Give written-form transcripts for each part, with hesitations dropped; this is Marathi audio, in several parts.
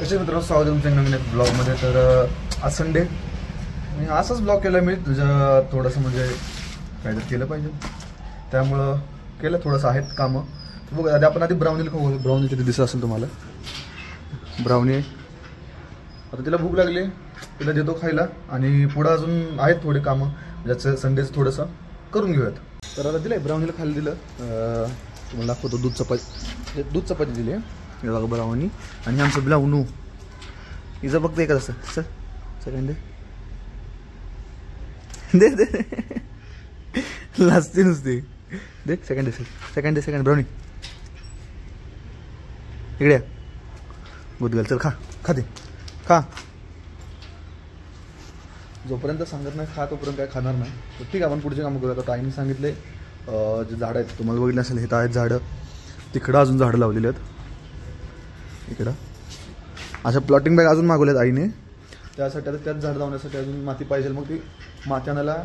कसे मित्रांनो, स्वागत आहे तुमच्या नवीन ब्लॉगमध्ये. तर आज संडे आणि असाच ब्लॉग केला मी तुझं थोडंसं म्हणजे काहीतरी केलं पाहिजे, त्यामुळं केलं थोडंसं आहेत कामं. बघा आधी आपण ब्राउनीला खाऊ. ब्राउनी तिथे दिसत असेल तुम्हाला, ब्राउनी आहे. आता तिला भूक लागली, तिला देतो खायला आणि पुढं अजून आहेत थोडे कामं ज्याचं संडेचं थोडंसं करून घेऊयात. तर आता दिलं ब्राउनीला खायला दिलं. तुम्हाला दाखवतो दूध चपाती दिली आहे. हे बघा ब्राउनी आणि आमचं ब्लाउनू हिचं बघते का तसं सर सेकंड दे दे लाजते नुसते दे. सेकंड ब्राउनी इकडे दूध घाल, चल खा दे खा. जोपर्यंत सांगत नाही खा तोपर्यंत काय खाणार नाही. तर ठीक आहे, आपण पुढचे कामं करूया. आता आईने सांगितले जे झाडं आहेत तुम्हाला बघितलं असेल, हे तर आहेत झाडं. तिकडं अजून झाडं लावलेली आहेत. इकडं अशा प्लॉटिंग बॅग अजून मागवल्यात आईने, त्यासाठी आता त्यात झाडं लावण्यासाठी अजून माती पाहिजे. मग ती माती आणायला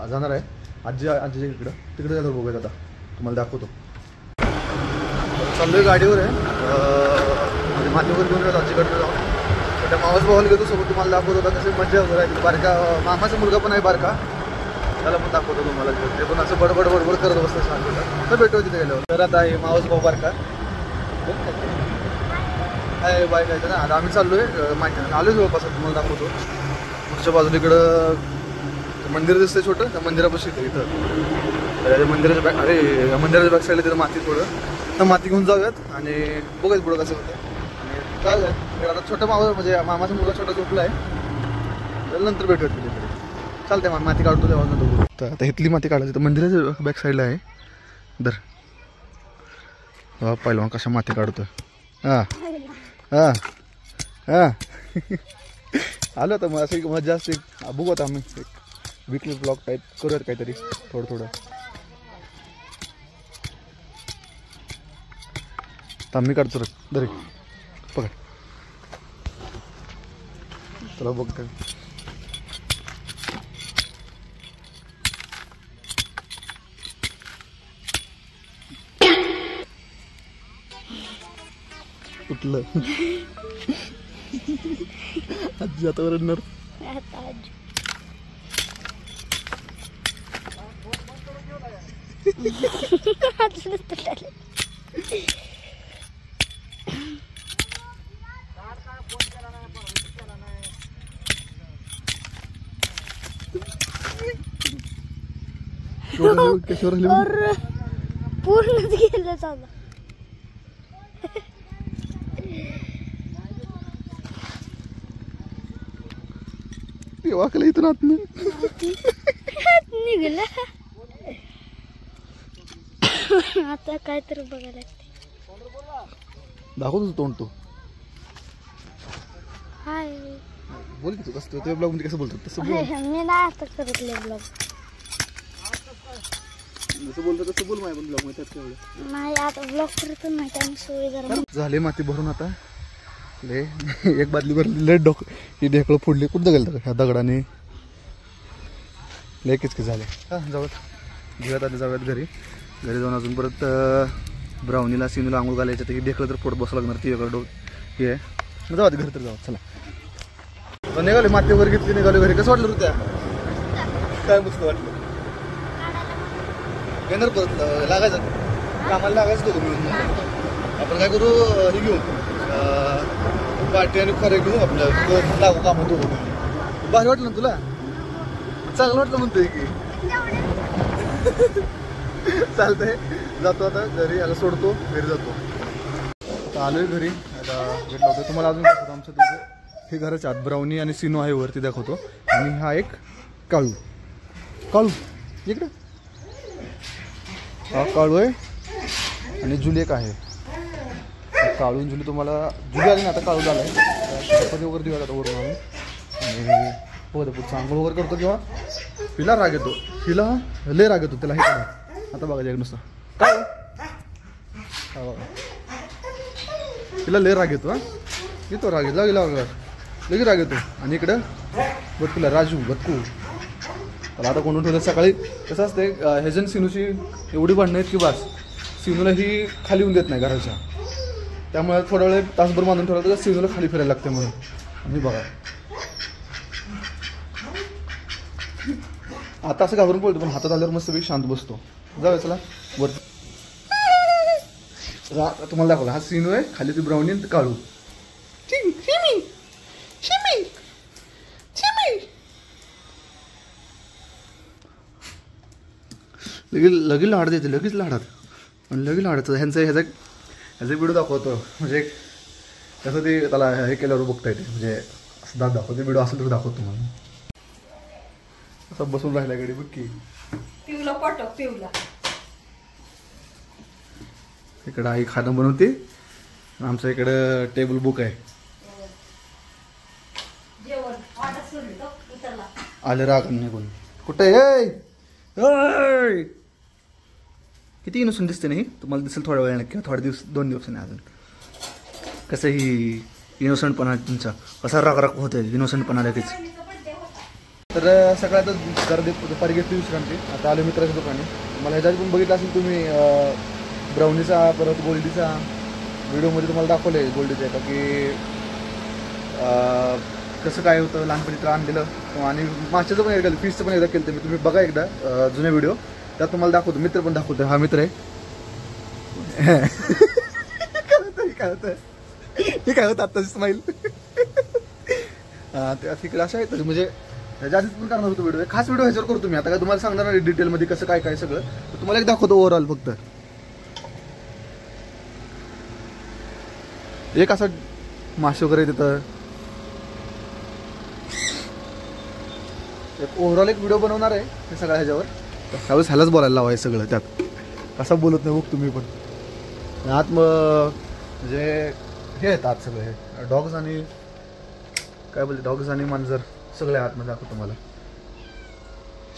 जाणार आहे आजीच्या तिकडे जातो. बघूयात आता तुम्हाला दाखवतो. चाललोय गाडीवर आहे, माती वगैरे घेऊन येतो आजीकडे जाऊन. त्या मावस भावाला घेतो सोबत, तुम्हाला दाखवतो होता कसे मजा वगैरे आहे. बारका मामाचा मुलगा पण आहे बारका, त्याला पण दाखवतो तुम्हाला. ते पण असं बडबड करत बसतं सांगतो. तर भेटू तिथे गेल्यावर. तर आता आहे मावस भाऊ बारका आहे बाय काय ना. आता आम्ही चाललोय माहिती आलोय जवळपास, तुम्हाला दाखवतो. पुढच्या बाजूला इकडं मंदिर दिसतंय छोटं, त्या मंदिरापाशी इथं मंदिराच्या बॅक साईडला तिथं माती थोडं, तर माती घेऊन जाऊयात आणि बघायच पुढं कसं होतं. आणि काय आता छोटं म्हणजे मामाचा मुलगा छोटा झोपला आहे, तर नंतर भेटूयात तिकडे. चालतंय माती काढतो तेव्हा नंतर. तर आता इथली माती काढायची तर मंदिराच्या बॅक साईडला आहे. दर पहिलवान कशा माती काढतोय. हां आलो आता. मग असं मजा असते. बघू आता आम्ही एक वीकली ब्लॉग टाईप करूयात काहीतरी थोडं. तर आम्ही काढतो दरे पकड चला बघ काय कुठलं आजी आता ओरडणार. पूर्णच गेलं चालू. वाकला इथून आत निघलं. आता काय तर बघायला दाखवतो तोंड. तू हाय बोल की तू कसं त्या ब्लॉग मध्ये कसं बोलतो तसं बोल. मी नाही आता करत ब्लॉग. जसं बोलतो तसं बोल. माझ्या पण ब्लॉग मध्ये नाही आता ब्लॉग करतो नाही कारण सोय जरा झाले माती भरून. आता एक बादली भरली लेट डोक ही ढेकळं फोडली. कुठं गेलं ह्या दगडाने लय किचकीच झाले. हां जाऊयात आता जाऊयात घरी जाऊन अजून परत ब्राउनीला सिनूला आंघोळ घालायचं. तर ही ढेकळं तर पोट बसावं लागणार. ती वेगळं हे आहे. जाऊ घरी तर जाऊ. चला निघाले माती वगैरे घेतली, निघाले घरी. कसं वाटलं त्या काय मस्त वाटलं. येणार परत लागायचं कामाला लागायचं दोघं मिळून. आपण काय करू हे घेऊ पाटी आणि खरे घेऊ आपलं लागू कामं दोघं मिळून. भारी वाटलं ना तुला? चांगलं वाटलं म्हणतोय की. चालतंय जातो आता घरी. याला सोडतो घरी जातो. आता आलोय घरी. आता भेटला होतं तुम्हाला अजून दाखवतो. आमचं दोघं हे घराच्या आत ब्राउनी आणि सिनो आहे वरती दाखवतो. आणि हा एक काळू इकडं. हा काळू आहे आणि जुली एक आहे. काळू आणि जुली तुम्हाला जुली आली ना, आता काळू झाला आहे. चपाती वगैरे देऊया आता वरून आणून. आणि बघा पुढचं आंघोळ वगैरे करतो किंवा हिला राग येतो. हिला लय राग येतो त्याला. हे करा आता बघा एक नुसतं काय हिला लय राग येतो. येतो राग येतो लगेच राग येतो. आणि इकडं बटकूला राजू बटकू त्याला आता कोणून ठेवलं. सकाळी कसं असते ह्याजन सिनूची एवढी भांडणं आहेत की बस. सिनूला ही खाली येऊन देत नाही घराच्या. त्यामुळे थोडा वेळ तासभर बांधून ठेवलं तर सीजनला खाली फिरायला लागते म्हणून. आणि बघा आता असं घाबरून पडतो पण हातात आल्यावर मस्तपैकी शांत बसतो. जाऊया चला वर. तुम्हाला दाखवला हा सीन आहे. खाली ती ब्राउनी आणि काळू. लगेच लाड देते, लगेच लाडात आणि लगेच लाडाचं ह्याचा व्हिडिओ दाखवतो. म्हणजे त्याचं ते त्याला हे केल्यावर बघता येते. म्हणजे असं दात दाखवते. व्हिडिओ असेल तर दाखवतो तुम्हाला. असं बसून राहिला गाडी बघ की. इकडं आई खाणं बनवते. आमच्या इकडं टेबल बुक आहे. आले राग निघून. कुठे किती इनोसंट दिसते नाही. तुम्हाला दिसेल थोड्या वेळाने किंवा थोड्या दिवस 2 दिवसांनी अजून. कसं ही इनोसंटपणा तुमचा कसा राग होतोय इनोसंटपणा लगेच. तर सगळ्यात गर्दी दुपारी घेतली विश्रांती. आता आलो मित्राच्या दुकानी. मला ह्याच्यात पण बघितलं असेल तुम्ही ब्राउनीचा परत गोल्डीचा व्हिडिओमध्ये तुम्हाला दाखवले. गोल्डीचा का की कसं काय होतं लहानपणी तर आणलेलं आणि माशाचं पण एकदा फिशचं पण एकदा केलं. मी तुम्ही बघा एकदा जुने व्हिडिओ. त्यात तुम्हाला दाखवतो. मित्र पण दाखवतो. हा मित्र आहे. काय होतं हे काय होतं आत्ताची स्माईल. तिकडे असं आहे तर म्हणजे त्याच्या आधीच पण करणार होतो व्हिडिओ. खास व्हिडिओ ह्याच्यावर करतो मी. आता काय तुम्हाला सांगणार नाही डिटेलमध्ये कसं काय काय सगळं. तुम्हाला एक दाखवतो ओव्हरऑल फक्त. एक असं मासे वगैरे तिथं ओव्हरऑल एक व्हिडिओ बनवणार आहे हे सगळ्या ह्याच्यावर. त्यावेळेस ह्यालाच बोलायला लावाय सगळं त्यात. कसं बोलत नाही बघ तुम्ही पण. आत म्हणजे हे आहेत आत सगळे हे डॉग्स आणि काय बोलते डॉग्स आणि मांजर सगळे आतमध्ये दाखवतो तुम्हाला.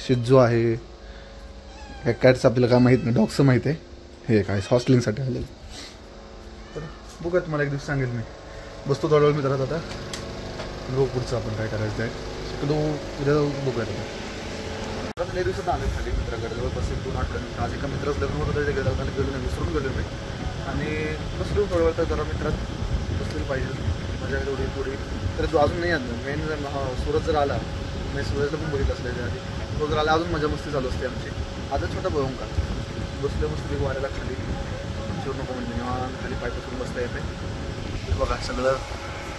शिज्जू आहे. हे कॅट्स आपल्याला काय माहीत नाही. डॉग्सचं माहीत आहे. हे काय हॉस्टेलिंगसाठी आलेलं. तर बघूया तुम्हाला एक दिवस सांगेल मी. बसतो थोडा वेळ मित्रात आता. बघू पुढचं आपण काय करायचं आहे. उद्या बघूया आता. लई दिवसात आले खाली मित्राकडे. जवळपास 2 आठवड्यानंतर आज एका मित्राचं लग्न होतं त्याच्या गेलं नाही विसरून गेलो मी. आणि बसलो थोड्या वेळ तर जरा मित्रात बसलेली पाहिजे माझ्याकडे थोडी. तर तो अजून नाही आला. मेन सूरज जर आला मी सूरजला पण बघितलं असलं त्याच्या आधी. तो जर आला अजून मजा मस्ती चालू असते आमची. आता छोटा बघून का बसलं मस्ती वाऱ्याला खाली. चिरू नको म्हणजे खाली पाय पसरून बसता येते. बघा सगळं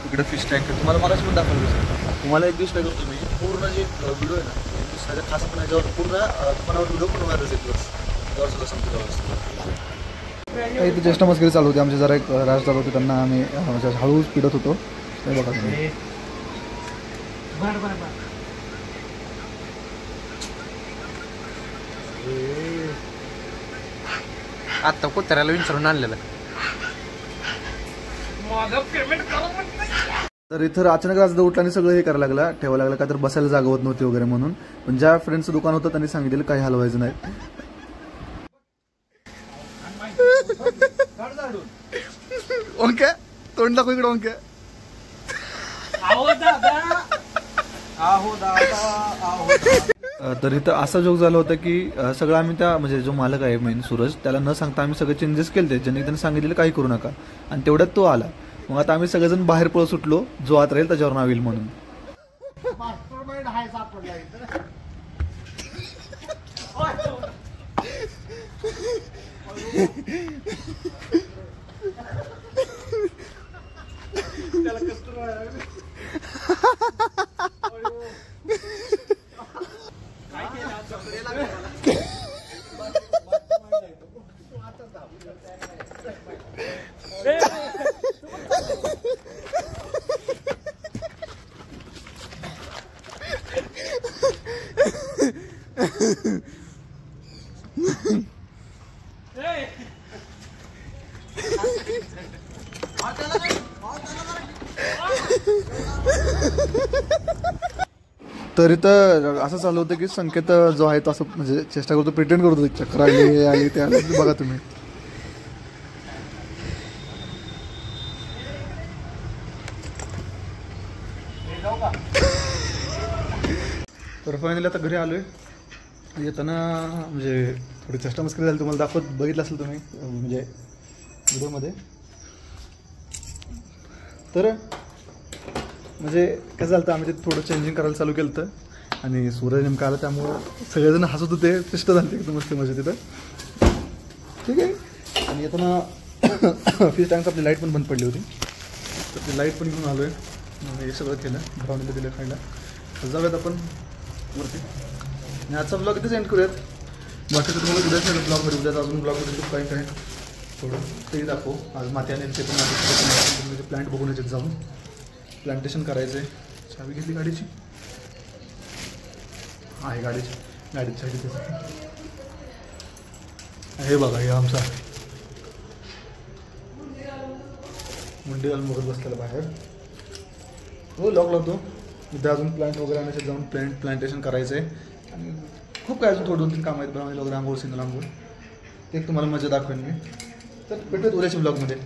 इकडे फिश टँक. तुम्हाला मला पण दाखवलं. तुम्हाला एक दिवस काय करतो मी पूर्ण जे व्हिडिओ आहे ना एक दिवस माझ्या खास पण याच्यावर पूर्ण तुम्हाला व्हिडिओ पण व्हायरल एक दिवस त्यावर सगळं समजून काही इथे ज्येष्ठ मस्करी चालू होती. आमचे जरा एक राज चालू होते त्यांना आम्ही हळूच पिडत होतो. ते बघा तुम्ही. आता कुत्र्याला विचारून आणलेलं. तर इथं अचानक राज उठला आणि सगळं हे करायला लागला ठेवायला लागला. काय तर बसायला जागा होत नव्हती वगैरे म्हणून. पण ज्या फ्रेंडचं दुकान होतं त्यांनी सांगितलेलं काही हलवायचं नाही. ओंके तोंड दाखव इकडे. ओंके तर इथं असा जोक झाला होता की सगळं आम्ही त्या म्हणजे जो मालक आहे मेन सूरज त्याला न सांगता आम्ही सगळे चेंजेस केले. ज्यांनी त्यांनी सांगितलेलं काही करू नका. आणि तेवढ्यात तो आला. मग आता आम्ही सगळेजण बाहेर पळत सुटलो. जो आत राहील त्याच्यावर नाव येईल म्हणून. तर इथं असं चालू होतं की संकेत जो आहे तो असं म्हणजे चेष्टा करतो प्रिटेंड करतो चक्कर आली ते आली बघा तुम्ही. तर फायनली आता घरी आलोय. येताना म्हणजे थोडी चेष्टा मस्करी झाली तुम्हाला दाखवत बघितलं असेल तुम्ही म्हणजे व्हिडिओमध्ये. तर म्हणजे कसं झालं आम्ही ते थोडं चेंजिंग करायला चालू केलं होतं आणि सूरज नेमकं आला त्यामुळं सगळेजण हसत होते पिष्ट झाले एकदम मस्त मजा तिथं ठीक आहे. आणि येताना फिश टँकचं आपली लाईट पण बंद पडली होती तर ती लाईट पण घेऊन आलो आहे हे सगळं केलं ब्राउनीला दिलं खायला. तर जाऊयात आपण वरती आणि आजचा ब्लॉग इथेच एंड करूयात. बाकीचं तुम्हाला उद्याच मिळेल ब्लॉगमध्ये उद्याच अजून ब्लॉगमध्ये काय काय थोडं तेही दाखव. आज माती आणि ते पण प्लांट बघून याच्यात जाऊन प्लांटेशन करायचं आहे. चावी घेतली गाडीची आहे गाडीची चावी हे बघा हे आमचा मुंडी घालून बघत बसलेला बाहेर हो लॉक लावतो. उद्या अजून प्लांट वगैरे आणायचे जाऊन प्लांटेशन करायचं आहे आणि खूप काय अजून थोडं 2-3 काम आहेत ब्राउनी वगैरे आंघोळ सिंगल आंघोळ ते तुम्हाला मजा दाखवेन मी. तर भेटूयात उद्याच्या ब्लॉगमध्ये.